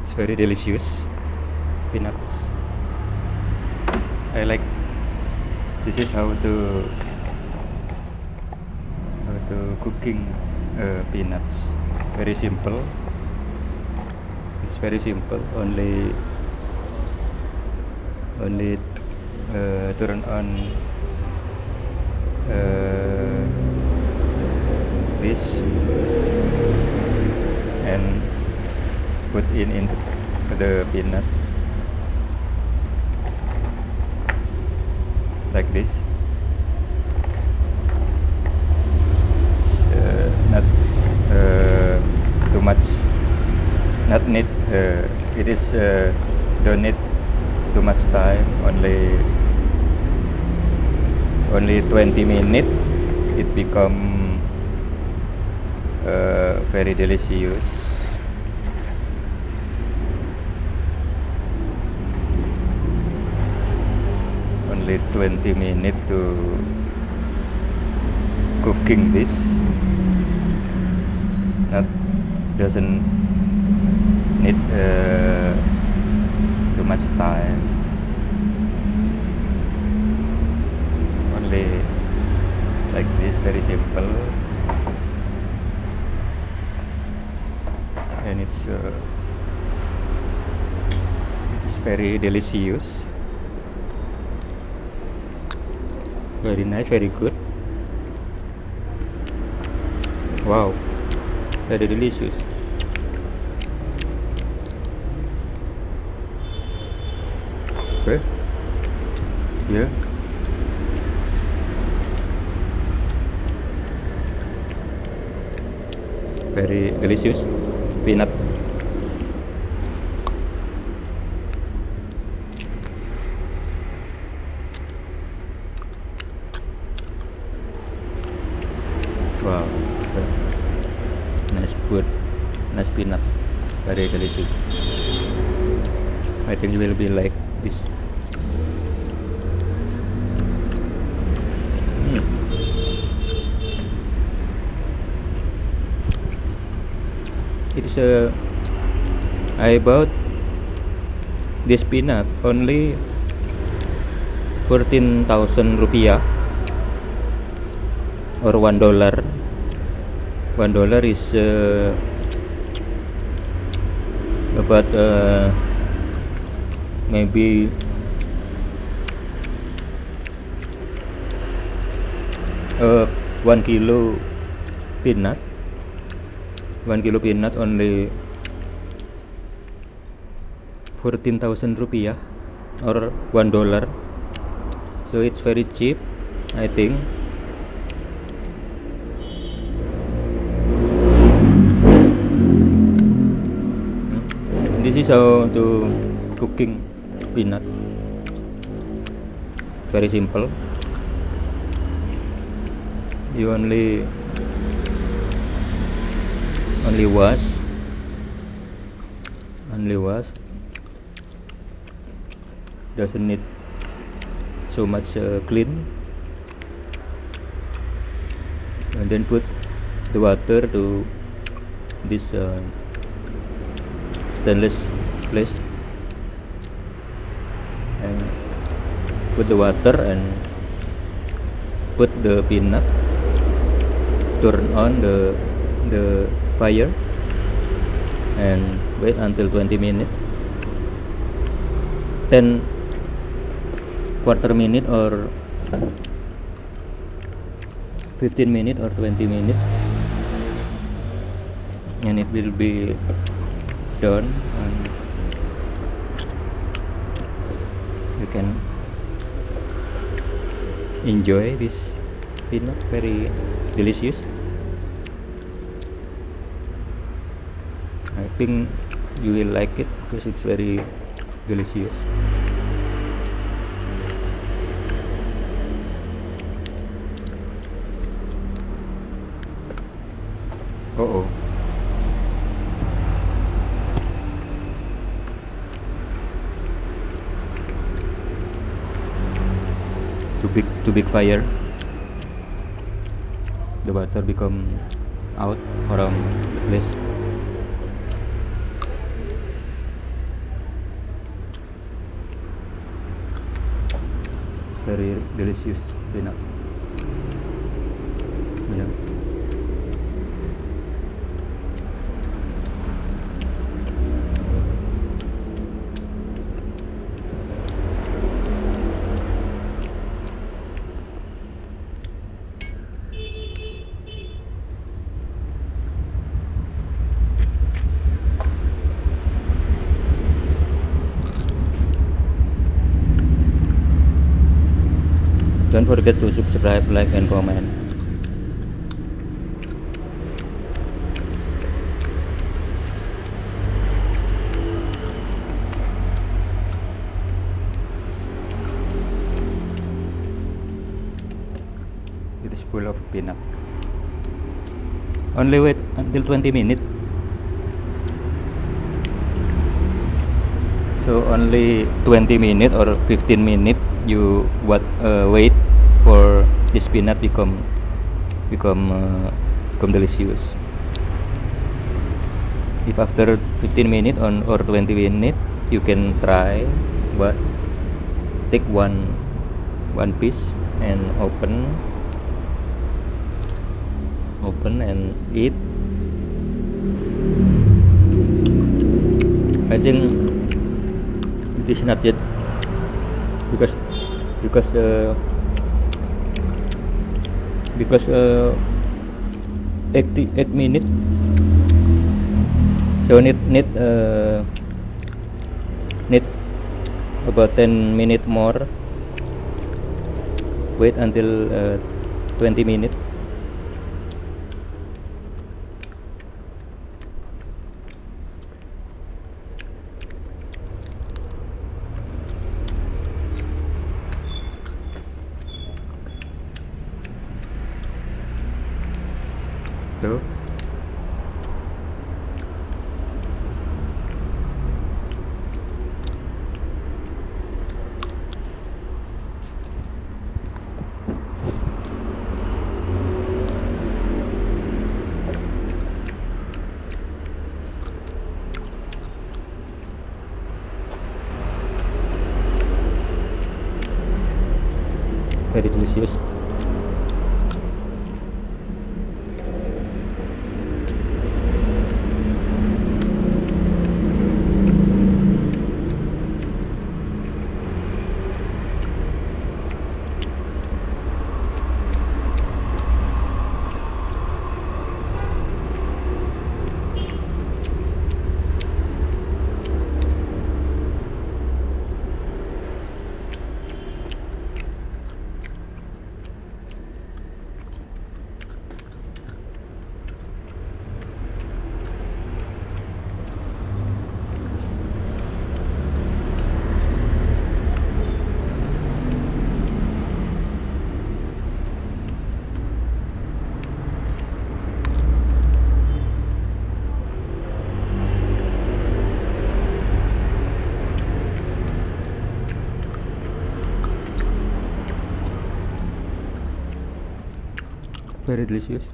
It's very delicious peanuts. I like. This is how to cooking peanuts. Very simple. It's very simple. Only turn on this and put in the peanut like this. It's not too much, not need it is don't need too much time, only 20 minutes it become very delicious. Only 20 minutes to cooking this, not doesn't need too much time, only like this, very simple, and it's very delicious, very nice, very good. Wow, very delicious. Okay, yeah, very delicious peanut. Wow, nice food, nice peanut, very delicious. I think you will be like this. It's I bought this peanut only 14,000 rupiah or $1. $1 is about maybe 1 kilo peanut. 1 kilo peanut only 14,000 rupiah or $1. So it's very cheap, I think. This is how to cooking peanut. Very simple. You only wash, doesn't need so much clean, and then put the water to this stainless place, and put the water and put the peanut, turn on the fire and wait until 20 minutes, 10 quarter minute or 15 minutes or 20 minutes, and it will be done, and you can enjoy this peanut, very delicious. I think you will like it because it's very delicious. Oh, too big fire, the water become out from the place. Very delicious peanut. Yeah. Don't forget to subscribe, like, and comment. It is full of peanut. Only wait until 20 minutes. So only 20 minutes or 15 minutes you wait for this peanut become delicious. If after 15 minutes or 20 minutes you can try, but take one piece and open and eat. I think it is not yet because 8 minutes, so need about 10 minutes more. Wait until 20 minutes. So very delicious. Very delicious.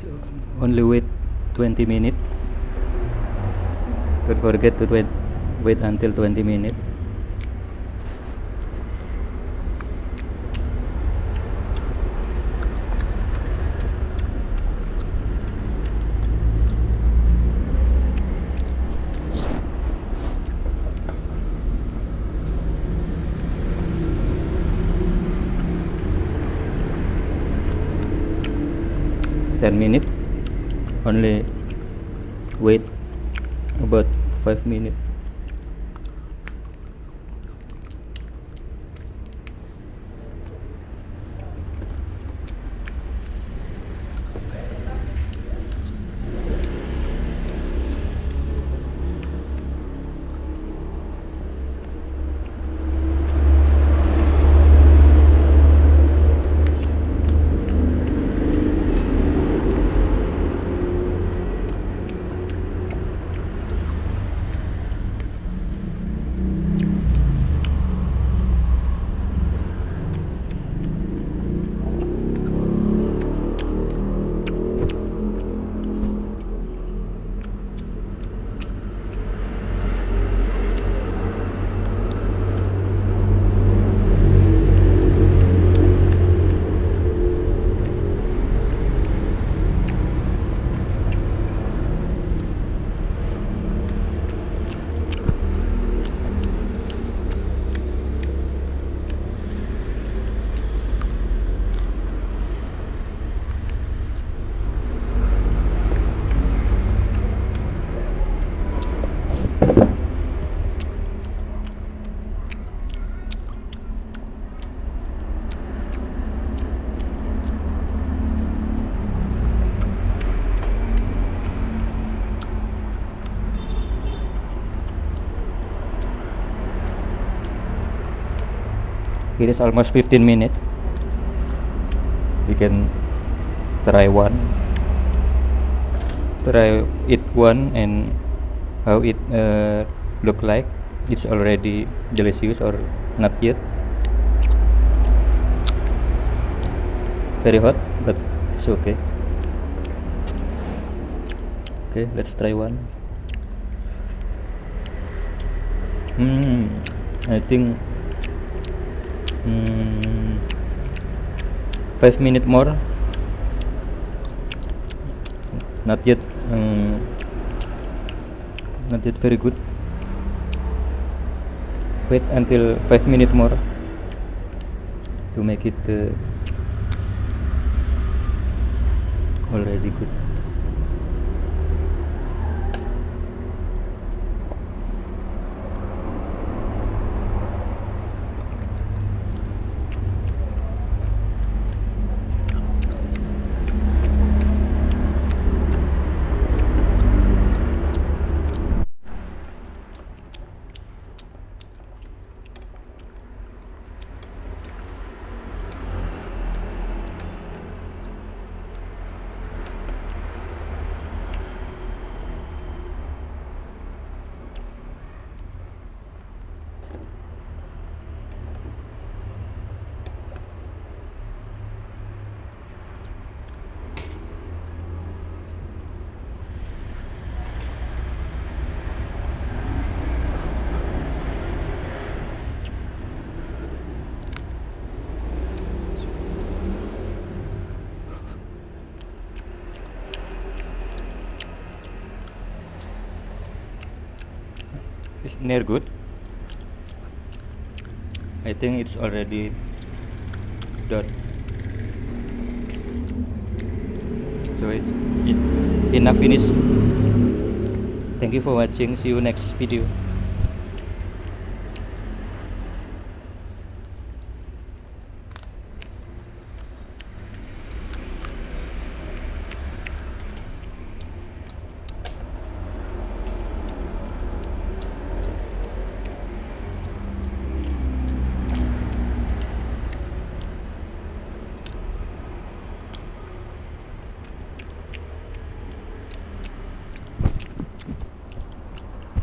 So only wait 20 minutes. Don't forget to wait until 20 minutes. Minutes. Only wait about 5 minutes. It is almost 15 minutes. We can try it one and how it look like. It's already delicious or not yet. Very hot, but it's okay. Okay, let's try one. I think 5 minutes more. Not yet very good. Wait until 5 minutes more to make it already good. It's near good. I think it's already done. So it's enough finish. Thank you for watching. See you next video.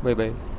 Bye bye.